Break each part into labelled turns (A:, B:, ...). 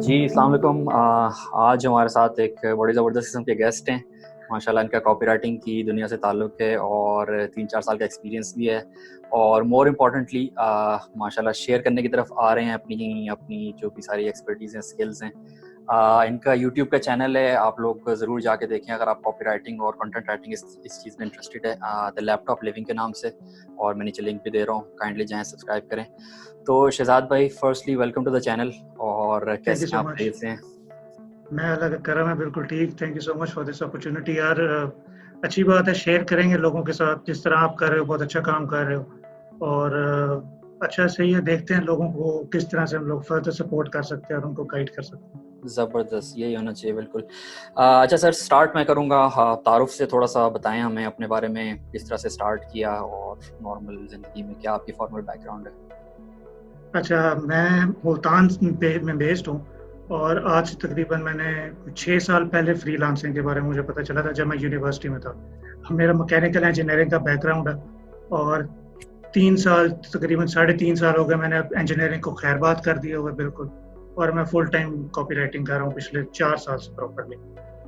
A: जी, अस्सलाम वालेकुम। आज हमारे साथ एक बड़ी ज़बरदस्त किस्म के गेस्ट हैं। माशाल्लाह इनका कॉपीराइटिंग की दुनिया से ताल्लुक़ है और 3-4 साल का एक्सपीरियंस भी है और मोर इम्पोर्टेंटली माशाल्लाह शेयर करने की तरफ आ रहे हैं अपनी अपनी जो भी सारी एक्सपर्टीज़ हैं, स्किल्स हैं। इनका यूट्यूब का चैनल है, आप लोग ज़रूर जाके देखें अगर आप कॉपीराइटिंग और कंटेंट राइटिंग इस चीज़ में इंटरेस्टेड है। द लैपटॉप लिविंग के नाम से, और मैं नीचे लिंक भी दे रहा हूँ, काइंडली जाएँ सब्सक्राइब करें। तो शहज़ाद भाई, firstly welcome to the channel. और
B: थैंक यू
A: कैसे
B: सो
A: हैं आप,
B: मच।
A: खैरियत से हैं?
B: मैं अल्लाह का करम है, बिल्कुल ठीक। Thank you so much for this opportunity यार। अच्छी बात है, शेयर करेंगे लोगों के साथ जिस तरह आप कर रहे हो, बहुत अच्छा काम कर रहे हो। और अच्छा सही है, देखते हैं लोगों को किस तरह से हम लोग फर्दर सपोर्ट कर सकते हैं और उनको गाइड कर सकते हैं।
A: ज़बरदस्त, यही होना चाहिए बिल्कुल। अच्छा सर, स्टार्ट मैं करूँगा। हाँ, तारुफ़ से थोड़ा-सा बताएँ हमें अपने बारे में, किस तरह से स्टार्ट किया और नॉर्मल ज़िंदगी में क्या आपकी फॉर्मल बैकग्राउंड है?
B: अच्छा, मैं मुल्तान में बेस्ड हूँ और आज तकरीबन मैंने 6 साल पहले फ्रीलांसिंग के बारे में मुझे पता चला था जब मैं यूनिवर्सिटी में था। मेरा मैकेनिकल इंजीनियरिंग का बैकग्राउंड है और 3 साल तकरीबन साढ़े 3 साल हो गए मैंने अब इंजीनियरिंग को खैरबाद कर दिया हुआ है बिल्कुल। और मैं फुल टाइम कॉपीराइटिंग कर रहा हूँ पिछले 4 साल से प्रॉपर्ली।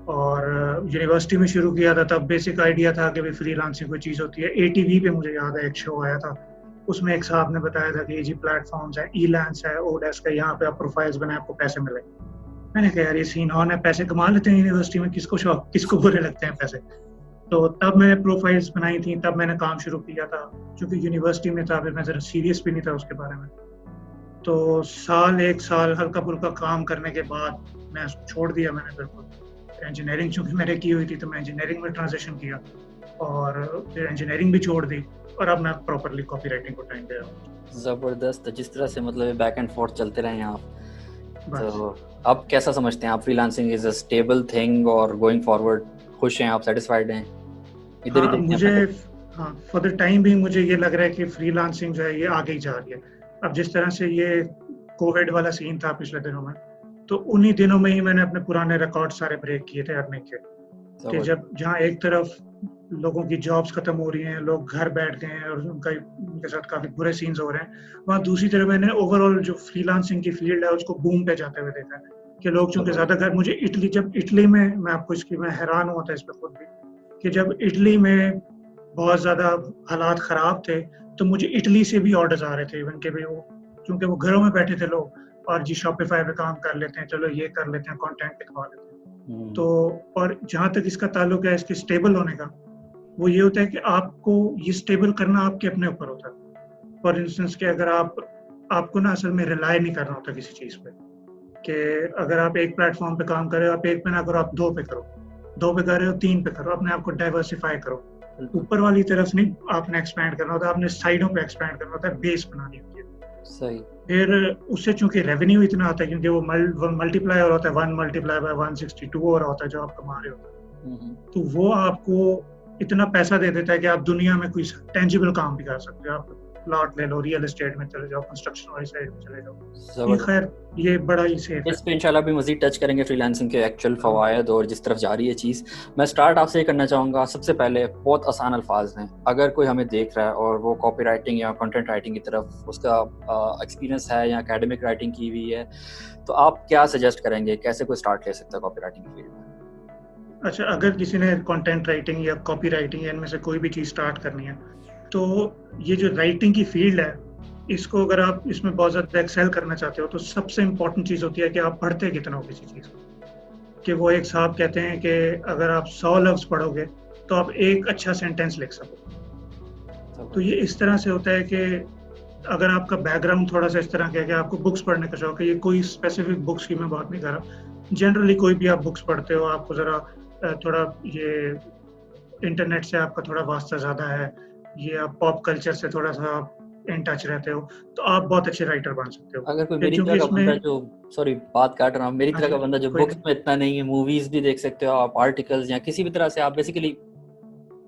B: और यूनिवर्सिटी में शुरू किया था, तब बेसिक आइडिया था कि भाई फ्रीलांसिंग कोई चीज़ होती है। एटीवी पे मुझे याद है एक शो आया था, उसमें एक साहब ने बताया था कि ये जी प्लेटफ़ॉर्म्स हैं, इलैंस है, ओडेस्क है, यहाँ पे आप प्रोफाइल्स बनाएँ, आपको पैसे मिलेंगे। मैंने कहा यार ये सीन ऑन है, पैसे कमा लेते हैं यूनिवर्सिटी में, किसको शौक, किसको बुरे लगते हैं पैसे। तो तब मैंने प्रोफाइल्स बनाई थी, तब मैंने काम शुरू किया था। चूँकि यूनिवर्सिटी में था, फिर मैं ज़रा सीरियस भी नहीं था उसके बारे में। तो 1 साल हल्का-फुल्का काम करने के बाद मैं उसको छोड़ दिया मैंने बिल्कुल। इंजीनियरिंग चूँकि मैंने की हुई थी, तो मैं इंजीनियरिंग में ट्रांज़िशन किया और फिर इंजीनियरिंग भी छोड़ दी और अब मैं प्रॉपर्ली कॉपीराइटिंग को टाइम दे रहा हूँ।
A: ज़बरदस्त, जिस तरह से मतलब ये बैक एंड फ़ोर्थ चलते रहे हैं आप,
B: बस।
A: तो अब कैसा समझते हैं आप, freelancing is a stable thing और गोइंग फॉरवर्ड खुश हैं आप, सैटिस्फाइड हैं? इधर ही
B: हाँ,
A: देखते हैं
B: मुझे
A: अपना
B: हाँ, फॉर द टाइम बीइंग मुझे ये लग रहा है कि फ्रीलांसिंग जो है ये आगे ही जा रही है। अब जिस तरह से ये कोविड वाला सीन था पिछले दिनों में, तो उन्हीं दिनों में ही मैंने अपने पुराने रिकॉर्ड सारे ब्रेक किए थे अर्निंग के। कि
A: ज़बरदस्त।
B: जब जहाँ एक तरफ लोगों की जॉब्स खत्म हो रही हैं, लोग घर बैठ गए हैं और उनके साथ काफ़ी बुरे सीन्स हो रहे हैं, वहाँ दूसरी तरफ मैंने ओवरऑल जो फ्रीलांसिंग की फ़ील्ड है उसको बूम पे जाते हुए देखा है, कि लोग चूँकि ज़्यादा घर मुझे इटली में मैं आपको इसकी मैं हैरान हुआ था इस पे खुद भी, कि जब इटली में बहुत ज़्यादा हालात ख़राब थे, तो मुझे इटली से भी ऑर्डर्स आ रहे थे इवन कि भई वो क्योंकि वो घरों में बैठे थे लोग और जी शॉपिफ़ाई पे काम कर लेते हैं, चलो ये कर लेते हैं, कंटेंट लिखवा लेते हैं। तो
A: हुँ,
B: और जहाँ तक इसका ताल्लुक है इसके स्टेबल होने का, वो ये होता है कि आपको ये स्टेबल करना आपके अपने ऊपर होता है। फॉर इंस्टेंस कि अगर आपको ना असल में रिलाय नहीं करना होता किसी चीज़ पे, कि अगर आप एक प्लेटफ़ॉर्म पे काम कर रहे हो, आप एक पे ना करो, आप 2 पे करो। 2 पे कर रहे हो, 3 पे करो, अपने आप को डाइवर्सिफ़ाई करो।
A: बिल्कुल,
B: ऊपर वाली तरफ नहीं आपने एक्सपैंड करना होता है, आपने साइडों पे एक्सपैंड करना होता है, बेस बनानी होती है।
A: सही।
B: फिर उससे चूँकि रेवेन्यू इतना आता है क्योंकि वो मल्टीप्लायर होता है, 1 मल्टीप्लाई बाय 162 हो रहा होता है जो आप कमा रहे होते हैं।
A: हुँ, हुँ।
B: तो वो आपको इतना पैसा दे देता है कि आप दुनिया में कोई टेंजिबल काम भी कर सकते हो। आप प्लॉट ले लो, रियल एस्टेट में चले जाओ, कंस्ट्रक्शन वाली साइड में चले जाओ। ये
A: ज़बरदस्त।
B: खैर ये बड़ा ही सेफ है।
A: इस पे इंशाल्लाह भी मज़ीद टच करेंगे फ्रीलांसिंग के एक्चुअल
B: हाँ,
A: फ़वायद और जिस तरफ जा रही है चीज़। मैं स्टार्ट आपसे ये करना चाहूँगा, सबसे पहले बहुत आसान अल्फ़ाज़ में, अगर कोई हमें देख रहा है और वो कॉपी राइटिंग या कंटेंट राइटिंग की तरफ उसका एक्सपीरियंस है या एकेडमिक राइटिंग की हुई है, तो आप क्या सजेस्ट करेंगे? कैसे कोई स्टार्ट ले सकता है कॉपी राइटिंग की फ़ील्ड में?
B: अच्छा अगर किसी ने कंटेंट राइटिंग या कॉपी राइटिंग या इनमें से कोई भी चीज़ स्टार्ट करनी है, तो ये जो राइटिंग की फ़ील्ड है, इसको अगर आप इसमें बहुत ज़्यादा एक्सेल करना चाहते हो, तो सबसे इम्पोर्टेंट चीज़ होती है कि आप पढ़ते कितना हो किसी चीज़ को। कि वो एक साहब कहते हैं कि अगर आप 100 लफ्ज़ पढ़ोगे, तो आप एक अच्छा सेंटेंस लिख सकोगे। तो ये
A: ज़बरदस्त।
B: इस तरह से होता है कि अगर आपका बैकग्राउंड थोड़ा-सा इस तरह का है कि आपको बुक्स पढ़ने का शौक है, ये कोई स्पेसिफिक बुक्स की मैं बात नहीं कर रहा। जनरली कोई भी आप बुक्स पढ़ते हो, आपको ज़रा थोड़ा ये इंटरनेट से आपका थोड़ा वास्ता ज़्यादा है, ये आप पॉप कल्चर से थोड़ा-सा इन टच रहते हो, तो आप बहुत अच्छे राइटर बन सकते हो।
A: अगर कोई
B: फिर
A: मेरी तरह
B: चूँकि
A: का
B: इसमें
A: बंदा जो, सॉरी बात काट रहा हूँ, मेरी
B: हाँ
A: तरह
B: जी,
A: का बंदा जो
B: कोई
A: बुक्स
B: नहीं।
A: में इतना नहीं है, मूवीज़ भी देख सकते हो आप, आर्टिकल्स या किसी भी तरह से आप बेसिकली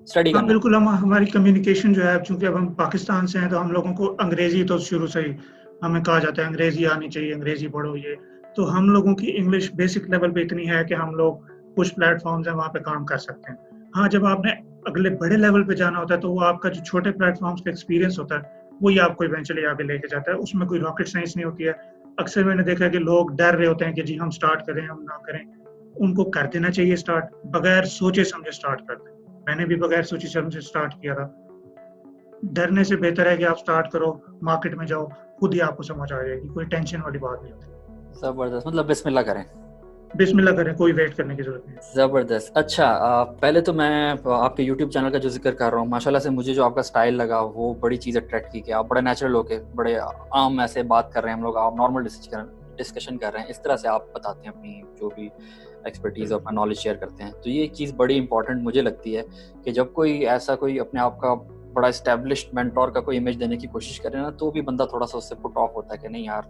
A: स्टडी
B: हाँ,
A: करना।
B: बिल्कुल हम हमारी कम्युनिकेशन जो है चूँकि अब हम पाकिस्तान से हैं, तो हम लोगों को अंग्रेज़ी तो शुरू से ही हमें कहा जाता है अंग्रेज़ी आनी चाहिए, अंग्रेज़ी पढ़ो ये। तो हम लोगों की इंग्लिश बेसिक लेवल पे इतनी है कि हम लोग कुछ प्लेटफ़ॉर्म्स हैं वहाँ पे काम कर सकते हैं। हाँ, जब आपने अगले बड़े लेवल पे जाना होता है, तो वो आपका जो छोटे प्लेटफ़ॉर्म्स का एक्सपीरियंस होता है, वही आपको इवेंचुअली आगे लेके जाता है। उसमें कोई रॉकेट साइंस नहीं होती है। अक्सर मैंने देखा है कि लोग डर रहे होते हैं कि जी हम स्टार्ट करें, हम ना करें। उनको कर देना चाहिए स्टार्ट, बगैर सोचे-समझे स्टार्ट कर दें। मैंने भी बगैर सोचे-समझे स्टार्ट किया था। डरने से बेहतर है कि आप स्टार्ट करो, मार्केट में जाओ, खुद ही आपको समझ आ जाएगी, कोई टेंशन वाली बात नहीं होती।
A: ज़बरदस्त, मतलब बिस्मिल्लाह करें।
B: बिस्मिल्लाह करें, कोई वेट करने की ज़रूरत नहीं है।
A: ज़बरदस्त। अच्छा, पहले तो मैं आपके यूट्यूब चैनल का जो ज़िक्र कर रहा हूँ, माशाल्लाह से मुझे जो आपका स्टाइल लगा वो बड़ी चीज़ अट्रैक्ट की कि आप बड़े नेचुरल होके बड़े आम ऐसे बात कर रहे हैं हम लोग, आप नॉर्मल डिस्कशन कर रहे हैं, इस तरह से आप बताते हैं अपनी जो भी एक्सपर्टीज़ और अपना नॉलेज शेयर करते हैं। तो ये एक चीज़ बड़ी इंपॉर्टेंट मुझे लगती है कि जब कोई ऐसा कोई अपने आप का बड़ा एस्टैब्लिश्ड मेंटर का कोई इमेज देने की कोशिश करे ना, तो भी बंदा थोड़ा-सा उससे पुट ऑफ होता है कि नहीं यार,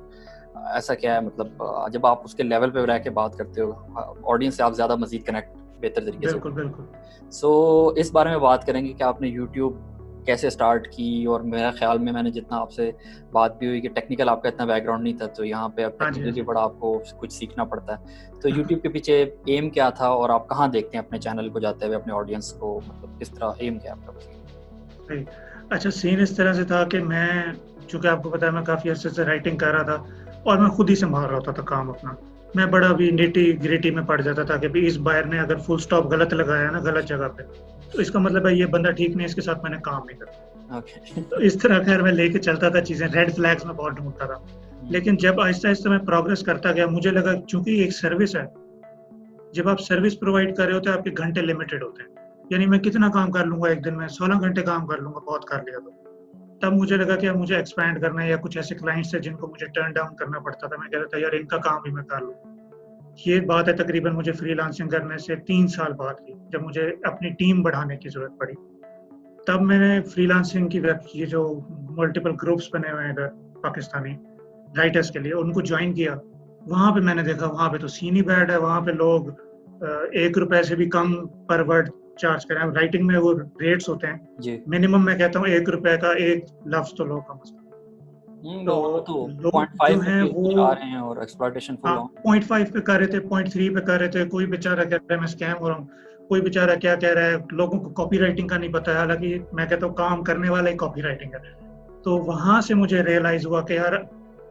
A: ऐसा क्या है, मतलब जब आप उसके लेवल पे रह के बात करते हो, ऑडियंस से आप ज़्यादा मज़ीद कनेक्ट बेहतर तरीके से।
B: बिल्कुल, बिल्कुल।
A: सो इस बारे में बात करेंगे कि आपने यूट्यूब कैसे स्टार्ट की, और मेरा ख़्याल में मैंने जितना आपसे बात भी हुई कि टेक्निकल आपका इतना बैकग्राउंड नहीं था, तो यहाँ पे अब
B: हाँ जी, हाँ
A: टेक्निकली
B: जी।
A: बड़ा आपको कुछ सीखना पड़ता है। तो यूट्यूब के पीछे एम क्या था, और आप कहाँ देखते हैं अपने चैनल को जाते हुए अपने ऑडियंस को, मतलब किस तरह एम क्या है आपका?
B: सही। अच्छा, सीन इस तरह से था कि मैं, चूँकि आपको पता है मैं काफ़ी अरसे से राइटिंग कर रहा था और मैं खुद ही सँभाल रहा होता था काम अपना। मैं बड़ा भी निटी-ग्रिटी में पड़ जाता था कि भई इस बायर ने अगर फुल स्टॉप गलत लगाया ना गलत जगह पे, तो इसका मतलब है ये बंदा ठीक नहीं है, इसके साथ मैंने काम नहीं करना।
A: ओके।
B: तो इस तरह ख़ैर मैं लेके चलता था चीज़ें, रेड फ्लैग्स मैं बहुत ढूँढता था।
A: हुँ,
B: लेकिन जब आहिस्ता-आहिस्ता मैं प्रोग्रेस करता गया, मुझे लगा चूँकि ये एक सर्विस है, जब आप सर्विस प्रोवाइड कर रहे होते हैं, आपके घंटे लिमिटेड होते हैं। यानी मैं कितना काम कर लूँगा एक दिन में, 16 घंटे काम कर लूँगा, बहुत कर लिया तो। तब मुझे लगा कि अब मुझे एक्सपैंड करना है, या कुछ ऐसे क्लाइंट्स हैं जिनको मुझे टर्न डाउन करना पड़ता था। मैं कह रहा था यार इनका काम भी मैं कर लूँ। ये बात है तकरीबन मुझे फ्रीलांसिंग करने से 3 साल बाद की, जब मुझे अपनी टीम बढ़ाने की ज़रूरत पड़ी। तब मैंने फ्रीलांसिंग की ये जो मल्टीपल ग्रुप्स बने हुए हैं इधर पाकिस्तानी राइटर्स के लिए, उनको जॉइन किया। वहाँ पे मैंने देखा, वहाँ पे तो सीन ही बैड है, वहाँ पे लोग ₹1 से भी कम पर वर्ड चार्ज कर रहे हैं। राइटिंग में वो रेट्स होते हैं।
A: जी।
B: मिनिमम मैं कहता हूँ ₹1 का 1 लफ्ज़ तो लो कम से कम। तो
A: वहाँ तो
B: लोग जो
A: 0.5 पे
B: हैं
A: भी
B: वो,
A: जा रहे हैं और एक्सप्लॉइटेशन फुल
B: हाँ,
A: ऑन।
B: 0.5 पे कर रहे थे, 0.3 पे कर रहे थे, कोई बेचारा कह रहा है मैं स्कैम हो रहा हूँ, कोई बेचारा क्या कह रहा है, लोगों को कॉपीराइटिंग का नहीं पता है, हालाँकि मैं कहता हूँ काम करने वाला ही कॉपीराइटिंग है। तो वहाँ से मुझे रियलाइज़ हुआ कि यार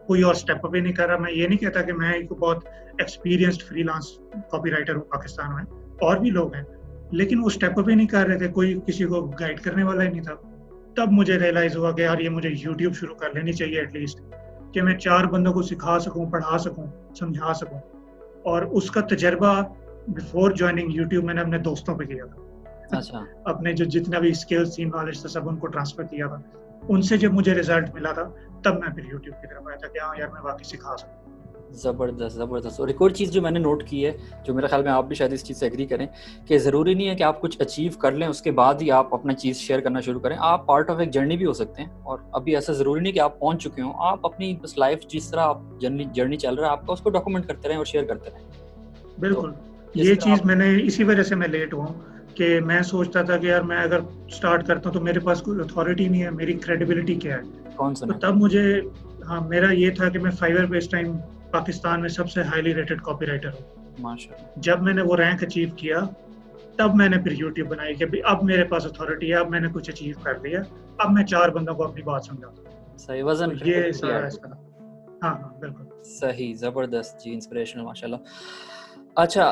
B: कोई और स्टेप अप ही नहीं कर रहा। मैं ये नहीं कहता कि मैं एक बहुत एक्सपीरियंस्ड फ्रीलांस कॉपीराइटर हूँ पाकिस्तान में, और भी लोग हैं, लेकिन वो स्टेप अप ही नहीं कर रहे थे, कोई किसी को गाइड करने वाला ही नहीं था। तब मुझे रियलाइज़ हुआ कि यार ये मुझे यूट्यूब शुरू कर लेनी चाहिए एटलीस्ट, कि मैं 4 बंदों को सिखा सकूँ, पढ़ा सकूँ, समझा सकूँ। और उसका तजर्बा बिफोर जॉइनिंग यूट्यूब मैंने अपने दोस्तों पे किया था।
A: अच्छा।
B: अपने जो जितना भी स्किल्स थी, नॉलेज था, सब उनको ट्रांसफ़र किया था। उनसे जब मुझे रिज़ल्ट मिला था, तब मैं फिर यूट्यूब की तरफ आया था कि हाँ यार, मैं वाक़ई सिखा सकता हूँ।
A: ज़बरदस्त, ज़बरदस्त। और एक और चीज़ जो मैंने नोट की है, जो मेरे ख़्याल में आप भी शायद इस चीज़ से एग्री करें, कि ज़रूरी नहीं है कि आप कुछ अचीव कर लें, उसके बाद ही आप अपना चीज़ शेयर करना शुरू करें। आप पार्ट ऑफ एक जर्नी भी हो सकते हैं, और अभी ऐसा ज़रूरी नहीं कि आप पहुँच चुके हों। आप अपनी बस लाइफ़ जिस तरह आप जर्नी जर्नी चल रहा है आपका, उसको डॉक्यूमेंट करते रहें और शेयर करते रहें। तो
B: बिल्कुल,
A: जिस
B: ये
A: तरह
B: चीज़
A: आप
B: मैंने इसी वज़ह से मैं लेट हुआ हूँ कि मैं सोचता था कि यार मैं अगर स्टार्ट करता हूँ तो मेरे पास कोई अथॉरिटी नहीं है, मेरी क्रेडिबिलिटी क्या है?
A: कौन
B: तो
A: सुने?
B: तब मुझे, हाँ, मेरा ये था कि मैं फाइवर पे इस टाइम पाकिस्तान में सबसे हाइली रेटेड कॉपीराइटर हूँ।
A: माशाअल्लाह।
B: जब मैंने वो रैंक अचीव किया, तब मैंने फिर यूट्यूब बनाई कि भई अब मेरे पास अथॉरिटी है, अब मैंने कुछ अचीव कर लिया, अब मैं 4 बंदों को अपनी बात समझाता हूँ।
A: सही,
B: तो
A: वज़न
B: ये
A: क्रेडिबिलिटी
B: सारा
A: ऐड
B: इसका
A: होगा।
B: था। हाँ, हाँ, बिल्कुल।
A: सही, ज़बरदस्त जी, इंस्पिरेशनल माशाल्लाह। अच्छा,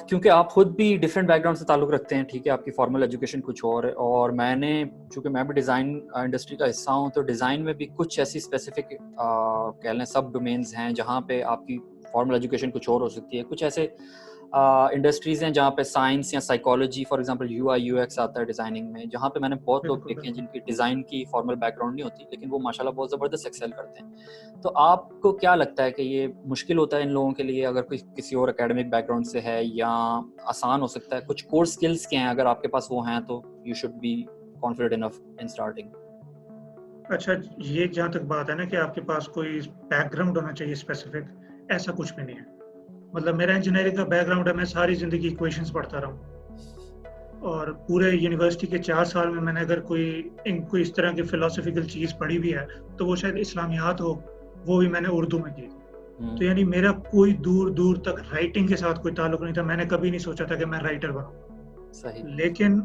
A: क्योंकि आप खुद भी डिफरेंट बैकग्राउंड से ताल्लुक़ रखते हैं, ठीक है, आपकी फॉर्मल एजुकेशन कुछ और है, और मैंने, चूँकि मैं भी डिज़ाइन इंडस्ट्री का हिस्सा हूँ, तो डिज़ाइन में भी कुछ ऐसी स्पेसिफ़िक कह लें सब डोमेन्स हैं, जहाँ पे आपकी फॉर्मल एजुकेशन कुछ और हो सकती है। कुछ ऐसे इंडस्ट्रीज़ हैं जहाँ पे साइंस या psychology, for example UI UX आता है डिज़ाइनिंग में, जहाँ पे मैंने बहुत लोग
B: बिल्कुल,
A: देखे हैं
B: बिल्कुल।
A: जिनकी डिज़ाइन की फॉर्मल बैकग्राउंड नहीं होती, लेकिन वो माशाल्लाह बहुत ज़बरदस्त एक्सेल करते हैं। तो आपको क्या लगता है कि ये मुश्किल होता है इन लोगों के लिए अगर कोई किसी और एकेडमिक बैकग्राउंड से है, या आसान हो सकता है? कुछ कोर स्किल्स क्या हैं, अगर आपके पास वो हैं तो you should be confident enough in starting?
B: अच्छा, ये जहाँ तक बात है ना कि आपके पास कोई बैकग्राउंड होना चाहिए स्पेसिफिक, ऐसा कुछ भी नहीं है। मतलब मेरा इंजीनियरिंग का बैकग्राउंड है, मैं सारी ज़िंदगी इक्वेशंस पढ़ता रहा हूँ, और पूरे यूनिवर्सिटी के 4 साल में मैंने अगर कोई इस तरह की फिलॉसफिकल चीज़ पढ़ी भी है, तो वो शायद इस्लामियात हो, वो भी मैंने उर्दू में की थी। तो
A: हुँ,
B: यानी मेरा कोई दूर-दूर तक राइटिंग के साथ कोई ताल्लुक नहीं था, मैंने कभी नहीं सोचा था कि मैं राइटर बनूँगा।
A: सही।
B: लेकिन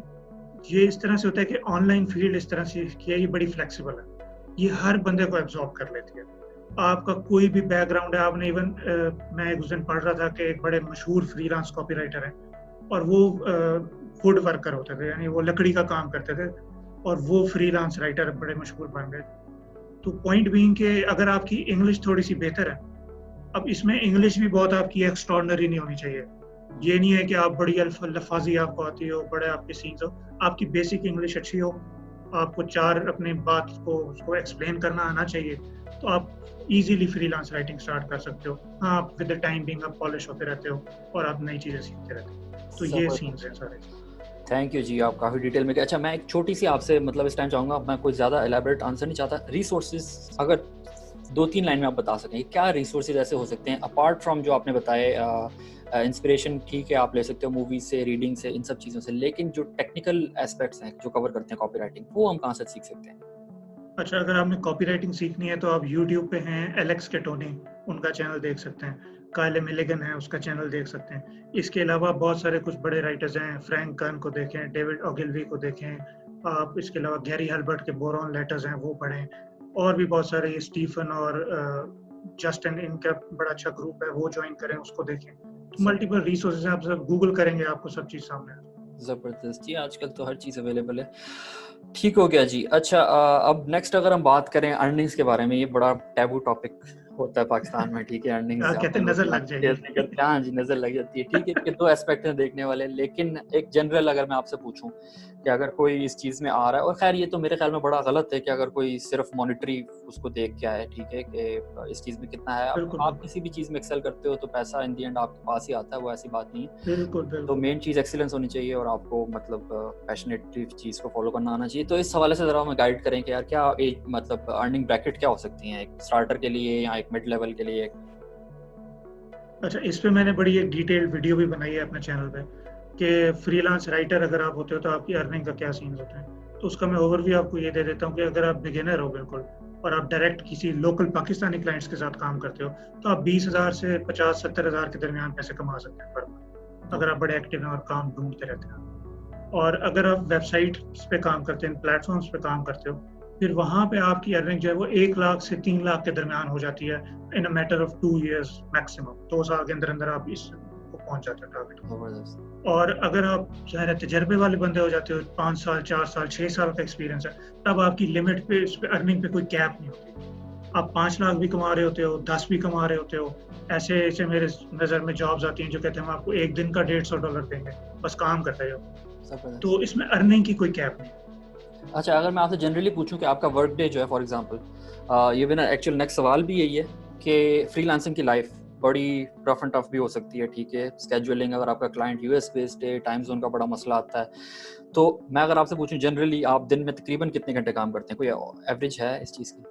B: ये इस तरह से होता है कि ऑनलाइन फ़ील्ड इस तरह से की है, ये बड़ी फ्लेक्सिबल है। ये हर बंदे को एब्ज़ॉर्ब कर लेती है। आपका कोई भी बैकग्राउंड है, आपने इवन मैं उस दिन पढ़ रहा था कि एक बड़े मशहूर फ्रीलांस कॉपीराइटर हैं और वो वुड वर्कर होते थे, यानी वो लकड़ी का काम करते थे और वो फ्रीलांस राइटर बड़े मशहूर बन गए। तो पॉइंट बीइंग कि अगर आपकी इंग्लिश थोड़ी-सी बेहतर है, अब इसमें इंग्लिश भी बहुत आपकी एक्स्ट्राऑर्डिनरी नहीं होनी चाहिए। ये नहीं है कि आप बड़ी लफ़ाज़ी आपको आती हो, बड़े आपके सीन्स हो, आपकी बेसिक इंग्लिश अच्छी हो, आपको 4 अपनी बात को उसको एक्सप्लेन करना आना चाहिए, तो आप ईज़िली फ्रीलांस राइटिंग स्टार्ट कर सकते हो। हाँ, आप विद द टाइम बीइंग आप पॉलिश होते रहते हो और आप नई चीज़ें सीखते रहते हो। तो ये सीन्स हैं सारे।
A: थैंक यू जी, आप काफ़ी डिटेल में गए। अच्छा, मैं एक छोटी-सी आपसे मतलब इस टाइम चाहूँगा, मैं कोई ज़्यादा एलैबोरेट आंसर नहीं चाहता। रिसोर्सेज़ अगर 2-3 लाइन में आप बता सकें, क्या रिसोर्सेज़ ऐसे हो सकते हैं अपार्ट फ्रॉम जो आपने बताए इंस्पिरेशन ठीक है, आप ले सकते हो मूवीज़ से, रीडिंग से, इन सब चीज़ों से, लेकिन जो टेक्निकल एस्पेक्ट्स हैं, जो कवर करते हैं कॉपीराइटिंग, वो हम कहाँ से सीख सकते हैं?
B: अच्छा, अगर आपने कॉपीराइटिंग सीखनी है तो आप यूट्यूब पे हैं एलेक्स केटोनी, उनका चैनल देख सकते हैं। काइले मिलिगन है, उसका चैनल देख सकते हैं। इसके अलावा बहुत सारे कुछ बड़े राइटर्स हैं, फ्रैंक कर्न को देखें, डेविड ओगिलवी को देखें। आप इसके अलावा गैरी हल्बर्ट के बोरॉन लेटर्स हैं, वो पढ़ें। और भी बहुत सारे स्टीफन और जस्टिन, इनका बड़ा अच्छा ग्रुप है, वो जॉइन करें, उसको देखें। मल्टीपल रिसोर्सेज़ हैं, आप सब गूगल करेंगे आपको सब चीज़ सामने आ जाएगी।
A: ज़बरदस्त जी, आजकल तो हर चीज़ अवेलेबल है। ठीक हो गया जी। अच्छा, अब नेक्स्ट अगर हम बात करें अर्निंग्स के बारे में, ये बड़ा टैबू टॉपिक होता है पाकिस्तान में, ठीक है? अर्निंग्स
B: कहते
A: आपने
B: हैं
A: लोग
B: नज़र
A: इतना
B: लग
A: शेयर
B: जाएगी।
A: नहीं करते। हाँ जी, नज़र लग जाती है। ठीक है, इसके 2 एस्पेक्ट हैं देखने वाले, लेकिन एक जनरल अगर मैं आपसे पूछूँ कि अगर कोई इस चीज़ में आ रहा है, और ख़ैर ये तो मेरे ख़्याल में बड़ा गलत है कि अगर कोई सिर्फ़ मॉनेटरी उसको देख के आए, ठीक है? कि इस चीज़ में कितना है। अब
B: बिल्कुल,
A: आप
B: बिल्कुल।
A: किसी भी चीज़ में एक्सेल करते हो तो पैसा इन द एंड आपके पास ही आता है, वो ऐसी बात नहीं है।
B: बिल्कुल,
A: तो
B: बिल्कुल।
A: मेन चीज़ एक्सीलेंस होनी चाहिए और आपको मतलब पैशनेटली चीज़ को फ़ॉलो करना आना चाहिए। तो इस हवाले से ज़रा हमें गाइड करें कि यार क्या एक मतलब अर्निंग ब्रैकेट क्या हो सकती हैं? एक स्टार्टर के लिए या एक मिड लेवल के लिए?
B: अच्छा, इस पे मैंने बड़ी एक डिटेल्ड वीडियो भी बनाई है अपने चैनल पे कि फ्रीलांस राइटर अगर आप होते हो तो आपकी अर्निंग का क्या सीन्स होते हैं। तो उसका मैं ओवरव्यू आपको ये दे देता हूँ कि अगर आप बिगिनर हो बिल्कुल और आप डायरेक्ट किसी लोकल पाकिस्तानी क्लाइंट्स के साथ काम करते हो, तो आप 20,000 से 50-70 हज़ार के दरमियान पैसे कमा सकते हैं पर मंथ, अगर आप बड़े एक्टिव हैं और काम ढूँढते रहते हैं। और अगर आप वेबसाइट्स पे काम करते हैं, प्लेटफ़ॉर्म्स पे काम करते हो, फिर वहाँ पे आपकी अर्निंग जो है वो 1 लाख से 3 लाख के दरमियान हो जाती है in a matter of 2 years maximum. 2 साल के अंदर-अंदर आप इस को पहुँच जाते हो टारगेट को।
A: ज़बरदस्त।
B: और अगर आप ज़ाहिर है तजर्बे वाले बंदे हो जाते हो, 5 साल, 4 साल, 6 साल का एक्सपीरियंस है, तब आपकी लिमिट पे इस पे अर्निंग पे कोई कैप नहीं होती। आप 5 लाख भी कमा रहे होते हो, 10 भी कमा रहे होते हो। ऐसे-ऐसे मेरे नज़र में जॉब्स आती हैं जो कहते हैं हम आपको 1 दिन का $150 देंगे, बस काम करते रहो।
A: ज़बरदस्त।
B: तो इसमें अर्निंग की कोई कैप नहीं।
A: अच्छा, अगर मैं आपसे जनरली पूछूँ कि आपका वर्क डे जो है फॉर एग्ज़ाम्पल, ये मेरा एक्चुअल नेक्स्ट सवाल भी यही है कि फ्रीलांसिंग की लाइफ़ बड़ी रफ़ एंड टफ़ भी हो सकती है, ठीक है? शेड्यूलिंग, अगर आपका क्लाइंट यूएस बेस्ड है, टाइम ज़ोन का बड़ा मसला आता है। तो मैं अगर आपसे पूछूँ जनरली आप दिन में तकरीबन कितने घंटे काम करते हैं? कोई एवरेज है इस चीज़ की?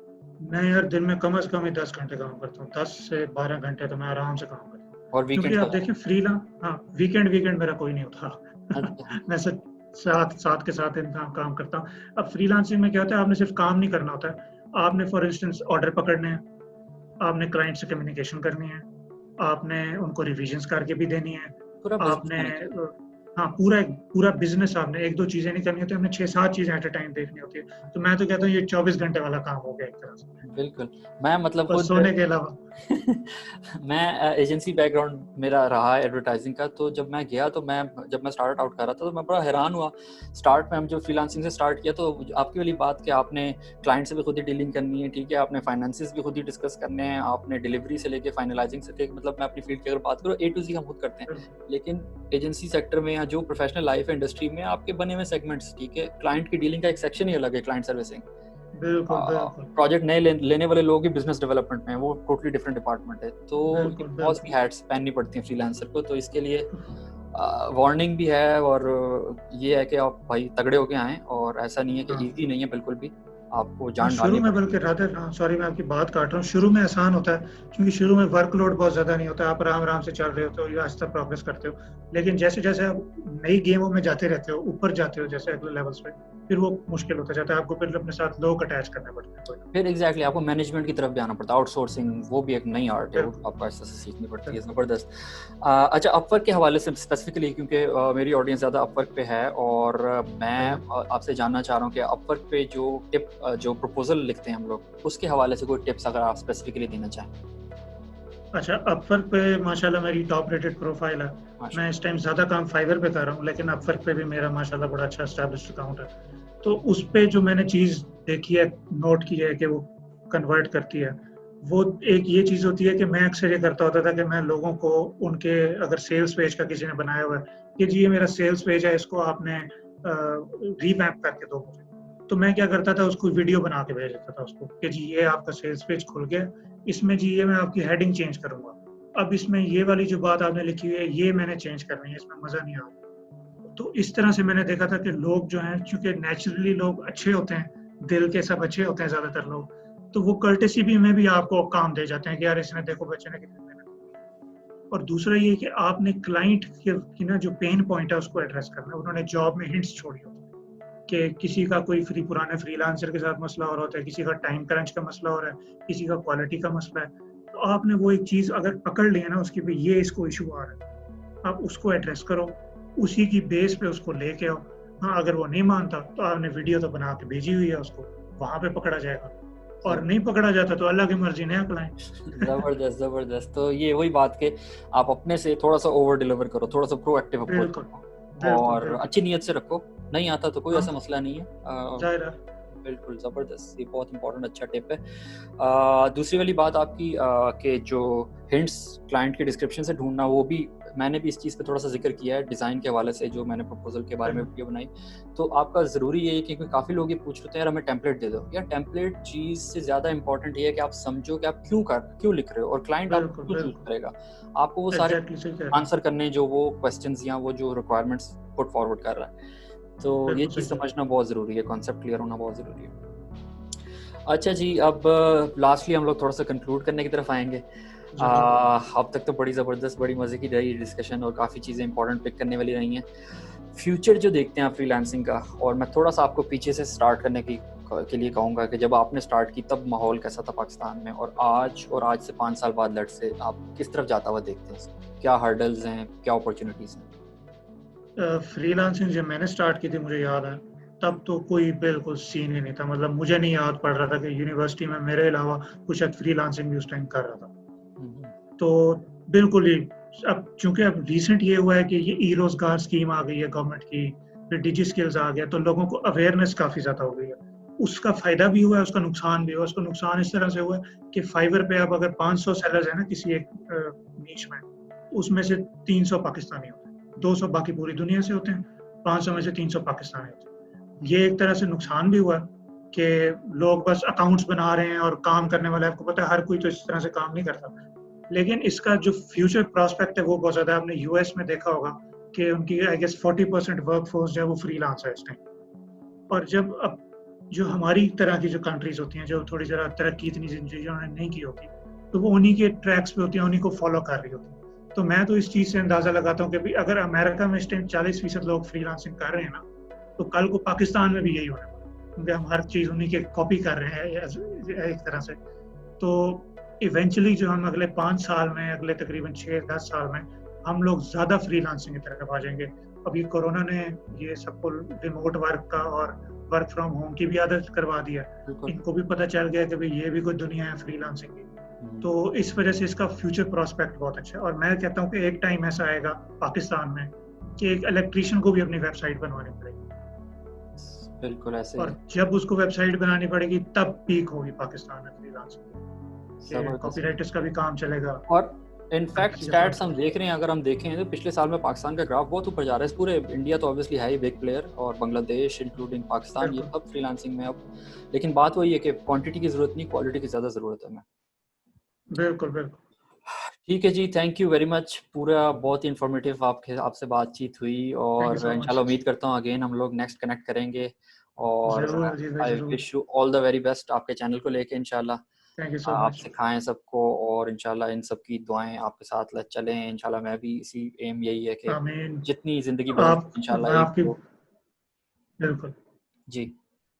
B: मैं यार दिन में कम से कम ही 10 घंटे काम करता हूँ। 10 से 12 घंटे तो मैं आराम से काम करता हूँ।
A: और
B: क्योंकि
A: वीकेंड्स
B: आप
A: वगैरह?
B: देखें हाँ, वीकेंड मेरा कोई नहीं होता।
A: अच्छा।
B: मैं सिर्फ साथ के साथ इंसान काम करता हूँ। अब फ्रीलांसिंग में क्या होता है, आपने सिर्फ काम नहीं करना होता है। आपने फॉर इंस्टेंस ऑर्डर पकड़ने हैं, आपने क्लाइंट से कम्युनिकेशन करनी है, आपने उनको रिविजन्स करके भी देनी है।
A: पूरा बिज़नेस
B: आपने
A: मैनेज करना।
B: हाँ, पूरा बिज़नेस आपने 1-2 चीज़ें नहीं करनी होती, हमने 6-7 चीज़ें एट अ टाइम देखनी होती है। तो मैं तो कहता हूँ ये 24 घंटे वाला काम हो गया एक तरह से,
A: बिल्कुल, मैं मतलब
B: बस
A: खुद
B: सोने के अलावा।
A: मैं एजेंसी बैकग्राउंड मेरा रहा है एडवर्टाइज़िंग का, तो जब मैं गया तो जब मैं स्टार्ट आउट कर रहा था तो मैं बड़ा हैरान हुआ। स्टार्ट में हम जब फ्रीलांसिंग से स्टार्ट किया तो आपकी वाली बात कि आपने क्लाइंट से भी खुद ही डीलिंग करनी है, ठीक है? आपने फाइनेंसेस भी खुद ही डिस्कस करने हैं, आपने डिलीवरी से लेके फाइनलाइज़िंग से लेके, मतलब मैं अपनी फील्ड की अगर बात करूँ, ए टू ज़ेड हम खुद करते हैं।
B: बिल्कुल,
A: लेकिन एजेंसी सेक्टर में या जो प्रोफेशनल लाइफ़ है इंडस्ट्री में, आपके बने हुए सेगमेंट्स, ठीक है? क्लाइंट की डीलिंग का एक सेक्शन ही अलग है, क्लाइंट सर्विसिंग।
B: बिल्कुल।
A: प्रोजेक्ट नए लेने वाले लोग भी बिज़नेस डेवलपमेंट में हैं, वो टोटली डिफरेंट डिपार्टमेंट है। तो ये बहुत सी
B: बिल्कुल।
A: हैट्स पहननी पड़ती हैं फ्रीलांसर को, तो इसके लिए वार्निंग भी है, और ये है कि आप भाई तगड़े होके आएँ, और ऐसा नहीं है कि
B: हाँ।
A: ईज़ी नहीं है बिल्कुल भी, आपको
B: हाँ,
A: जान
B: शुरू
A: डालनी
B: में
A: पड़ेगी।
B: बल्कि रादर हाँ, सॉरी मैं आपकी बात काट रहा हूँ। शुरू में आसान होता है क्योंकि शुरू में वर्कलोड बहुत ज़्यादा नहीं होता, आप आराम-आराम से चल रहे होते हो या आहिस्ता प्रोग्रेस करते हो। लेकिन जैसे-जैसे आप नई गेमों में जाते रहते हो, ऊपर जाते हो जैसे अगले लेवल्स पे, फिर वो मुश्किल होता जाता है, आपको फिर अपने साथ लोग अटैच करने पड़ते हैं कोई ना
A: फिर एग्ज़ैक्टली आपको मैनेजमेंट की तरफ भी आना पड़ता है, आउटसोर्सिंग वो भी एक नई आर्ट है, वो
B: बिल्कुल,
A: आपको ऐसे-ऐसे सीखनी पड़ती है,
B: बिल्कुल।
A: ज़बरदस्त। अच्छा, अपवर्क के हवाले से स्पेसिफिकली, क्योंकि मेरी ऑडियंस ज़्यादा अपवर्क पे है, और मैं
B: बताइए।
A: आपसे जानना चाह रहा हूँ कि अपवर्क पे जो टिप जो प्रपोजल लिखते हैं हम लोग, उसके हवाले से कोई टिप्स अगर आप स्पेसिफिकली देना चाहें?
B: अच्छा, अपवर्क पे माशाल्लाह मेरी टॉप रेटेड प्रोफाइल है। मैं
A: माशाल्लाह।
B: इस टाइम ज़्यादा काम फाइवर पे कर रहा हूँ, लेकिन अपवर्क पे भी मेरा माशाल्लाह बड़ा अच्छा एस्टेब्लिश्ड अकाउंट है। तो उस पे जो मैंने चीज़ देखी है, नोट की है कि वो कन्वर्ट करती है, वो एक ये चीज़ होती है कि मैं अक्सर ये करता होता था कि मैं लोगों को उनके अगर सेल्स पेज का किसी ने बनाया हुआ है कि जी ये मेरा सेल्स पेज है, इसको आपने रिवैम्प करके दो मुझे। तो मैं क्या करता था, उसको वीडियो बना के भेज देता था उसको कि जी ये आपका सेल्स पेज खुल गया, इसमें जी ये मैं आपकी हेडिंग चेंज करूँगा। अब इसमें ये वाली जो बात आपने लिखी हुई है, ये मैंने चेंज करनी है, इसमें मज़ा नहीं आ रहा। तो इस तरह से मैंने देखा था कि लोग जो हैं, चूँकि नेचुरली लोग अच्छे होते हैं, दिल के सब अच्छे होते हैं ज़्यादातर लोग, तो वो कर्टेसी भी में भी आपको काम दे जाते हैं कि यार इसने देखो बच्चे ने कितनी मेहनत की। और दूसरा ये कि आपने क्लाइंट के की ना जो पेन पॉइंट है उसको एड्रेस करना है। उन्होंने जॉब में हिंट्स छोड़ी होती हैं कि किसी का कोई पुराने फ्रीलांसर के साथ मसला हो रहा होता है, किसी का टाइम क्रंच का मसला हो रहा है, किसी का क्वालिटी का मसला है। तो आपने वो एक चीज़ अगर पकड़ ली है ना उसकी, भई ये इसको इश्यू आ रहा है, आप उसको एड्रेस करो, उसी की बेस पे उसको लेके आओ। हाँ, अगर वो नहीं मानता तो आपने वीडियो तो बना के भेजी हुई है उसको, वहाँ पे पकड़ा जाएगा, और नहीं पकड़ा जाता तो अल्लाह की मर्ज़ी, नया क्लाइंट।
A: ज़बरदस्त, ज़बरदस्त। तो ये वही बात कि आप अपने से थोड़ा-सा ओवर डिलीवर करो, थोड़ा-सा प्रोएक्टिव अप्रोच
B: बिल्कुल,
A: रखो
B: बिल्कुल,
A: और
B: बिल्कुल।
A: अच्छी नीयत से रखो। नहीं आता तो कोई
B: हाँ,
A: ऐसा मसला नहीं है।
B: ज़ाहिर है।
A: बिल्कुल ज़बरदस्त, ये बहुत इम्पोर्टेंट अच्छा टिप है। दूसरी वाली बात आपकी कि जो हिंट्स क्लाइंट के डिस्क्रिप्शन से ढूँढना, वो भी मैंने भी इस चीज़ पे थोड़ा-सा ज़िक्र किया है डिज़ाइन के हवाले से, जो मैंने प्रपोज़ल के बारे में
B: बिल्कुल,
A: वीडियो बनाई। तो आपका ज़रूरी ये है, क्योंकि काफ़ी लोग ये पूछ रहे थे यार हमें टेम्पलेट दे दो। यार टेम्पलेट चीज़ से ज़्यादा इम्पोर्टेंट ये है कि आप समझो कि आप क्यों लिख रहे हो और क्लाइंट आपको
B: बिल्कुल,
A: क्यों चूज़
B: बिल्कुल।
A: करेगा। आपको वो सारे
B: एग्ज़ैक्टली सही कह रहे हैं।
A: आंसर करने जो वो क्वेश्चंस या वो जो रिक्वायरमेंट्स पुट फॉरवर्ड कर रहा है। तो ये
B: बिल्कुल सही
A: चीज़
B: कह रहे हैं।
A: समझना बहुत ज़रूरी है, कॉन्सेप्ट क्लियर होना बहुत ज़रूरी है। अच्छा जी, अब लास्टली हम लोग थोड़ा-सा कंक्लूड करने की तरफ आएँगे।
B: जी, जी।
A: अब तक तो बड़ी ज़बरदस्त, बड़ी मज़े की रही डिस्कशन और काफ़ी चीज़ें इंपॉर्टेंट पिक करने वाली रही हैं। फ्यूचर जो देखते हैं आप फ्रीलांसिंग का, और मैं थोड़ा-सा आपको पीछे से स्टार्ट करने के लिए कहूँगा कि जब आपने स्टार्ट की तब माहौल कैसा था पाकिस्तान में, और आज से 5 साल बाद लेट्स से आप किस तरफ जाता हुआ देखते हैं इसको? क्या हर्डल्स हैं, क्या अपॉर्च्युनिटीज़ हैं?
B: फ्रीलांसिंग जब मैंने स्टार्ट की थी मुझे याद है, तब तो कोई बिल्कुल सीन ही नहीं था। मतलब मुझे नहीं याद पड़ रहा था कि यूनिवर्सिटी में मेरे अलावा कुछ शायद फ्रीलांसिंग भी उस टाइम कर रहा था।
A: हुँ, हुँ।
B: तो बिल्कुल ही, अब चूँकि अब रिसेंट ये हुआ है कि ये ई-रोज़गार स्कीम आ गई है गवर्नमेंट की, फिर डिजी स्किल्स आ गया, तो लोगों को अवेयरनेस काफ़ी ज़्यादा हो गई है। उसका फ़ायदा भी हुआ है, उसका नुकसान भी हुआ है। उसका नुकसान इस तरह से हुआ है कि फाइवर पे अब अगर 500 सेलर्स हैं ना किसी एक नीश में, उसमें से 300 पाकिस्तानी होते हैं, 200 बाकी पूरी दुनिया से होते हैं, 500 में से 300 पाकिस्तानी होते हैं। ये एक तरह से नुकसान भी हुआ है कि लोग बस अकाउंट्स बना रहे हैं और काम करने वाले, आपको पता है हर कोई तो इस तरह से काम नहीं करता। लेकिन इसका जो फ्यूचर प्रॉस्पेक्ट है वो बहुत ज़्यादा है। आपने यूएस में देखा होगा कि उनकी आई गेस 40% वर्कफोर्स जो है वो फ्रीलांस है इस टाइम। और जब अब जो हमारी तरह की जो कंट्रीज़ होती हैं, जो थोड़ी ज़रा तरक्की इतनी जिन चीज़ों ने नहीं की होती, तो वो उन्हीं के ट्रैक्स पे होती हैं, उन्हीं को फ़ॉलो कर रही होती हैं। तो मैं तो इस चीज़ से अंदाज़ा लगाता हूँ कि भई अगर अमेरिका में इस टाइम 40% लोग फ्रीलांसिंग कर रहे हैं ना, तो कल को पाकिस्तान में भी यही होने वाला है। क्योंकि हम हर चीज़ उन्हीं के कॉपी कर रहे हैं एक तरह से। तो इवेंचुअली जो हम अगले 5 साल में, अगले तकरीबन 6-10 साल में, हम लोग ज़्यादा फ्रीलांसिंग की तरफ आ जाएँगे। अभी कोरोना ने ये सबको रिमोट वर्क का और वर्क फ्रॉम होम की भी आदत करवा दी है।
A: बिल्कुल।
B: इनको भी पता चल गया कि भई ये भी कोई दुनिया है फ्रीलांसिंग की।
A: हुँ।
B: तो इस वज़ह से इसका फ्यूचर प्रॉस्पेक्ट बहुत अच्छा है, और मैं कहता हूँ कि एक टाइम ऐसा आएगा पाकिस्तान में कि एक इलेक्ट्रीशियन को भी अपनी वेबसाइट बनवानी पड़ेगी,
A: बिल्कुल ऐसे ही
B: और
A: है।
B: जब उसको वेबसाइट बनानी पड़ेगी तब पीक होगी पाकिस्तान में फ्रीलांसिंग की, कि
A: ज़बरदस्त।
B: कॉपीराइटर्स का भी काम चलेगा,
A: और
B: हर
A: इनफैक्ट
B: किसी का काम
A: स्टैट्स हम
B: चलेगा।
A: देख रहे हैं, अगर हम देखें तो पिछले साल में पाकिस्तान का ग्राफ बहुत ऊपर जा रहा है। इस पूरे इंडिया तो ऑब्वियसली है ही बिग प्लेयर, और बांग्लादेश इंक्लूडिंग पाकिस्तान, ये
B: बिल्कुल,
A: सब फ्रीलांसिंग में अब। लेकिन बात वही है कि क्वांटिटी की ज़रूरत नहीं, क्वालिटी की ज़्यादा ज़रूरत है हमें।
B: बिल्कुल, बिल्कुल।
A: ठीक है जी, थैंक यू वेरी मच। पूरा बहुत ही इन्फॉर्मेटिव आपसे बातचीत हुई,
B: थैंक यू
A: और
B: सो मच।
A: इंशाल्लाह उम्मीद करता हूँ अगेन हम लोग नेक्स्ट कनेक्ट करेंगे, और
B: ज़रूर अजीज़ भाई,
A: आई
B: ज़रूर।
A: Wish you all the very best आपके चैनल को लेके इंशाल्लाह।
B: थैंक यू सो
A: आप
B: मच।
A: सिखाएँ सबको, और इंशाल्लाह इन सब की दुआएँ आपके साथ ल चलें। इंशाल्लाह मैं भी इसी एम यही है कि
B: आमीन।
A: जितनी ज़िंदगी बदल
B: आप
A: सके इंशाल्लाह
B: मैं
A: एक
B: आपकी
A: तो।
B: बिल्कुल।
A: जी,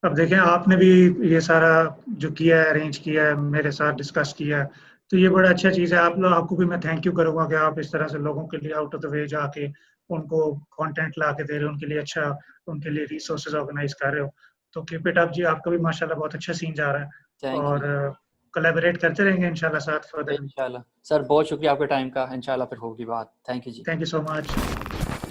B: अब देखें, आपने भी ये सारा जो किया है, अरेंज किया है, मेरे साथ डिस्कस किया है, तो ये बड़ा अच्छा चीज़ है। आपको भी मैं थैंक यू करूँगा कि आप इस तरह से लोगों के लिए आउट ऑफ द वे जाके उनको कंटेंट ला के दे रहे हो, उनके लिए अच्छा, उनके लिए रिसोर्सेज़ ऑर्गेनाइज़ कर रहे हो। तो कीप इट अप जी, आपका भी माशाल्लाह बहुत अच्छा सीन जा रहा है
A: थैंक
B: और
A: यू।
B: कोलैबोरेट करते रहेंगे इंशाल्लाह साथ फर्दर भी।
A: इंशाल्लाह सर, बहुत शुक्रिया आपके टाइम का। इंशाल्लाह फिर होगी बात। थैंक यू जी।
B: Thank you so much.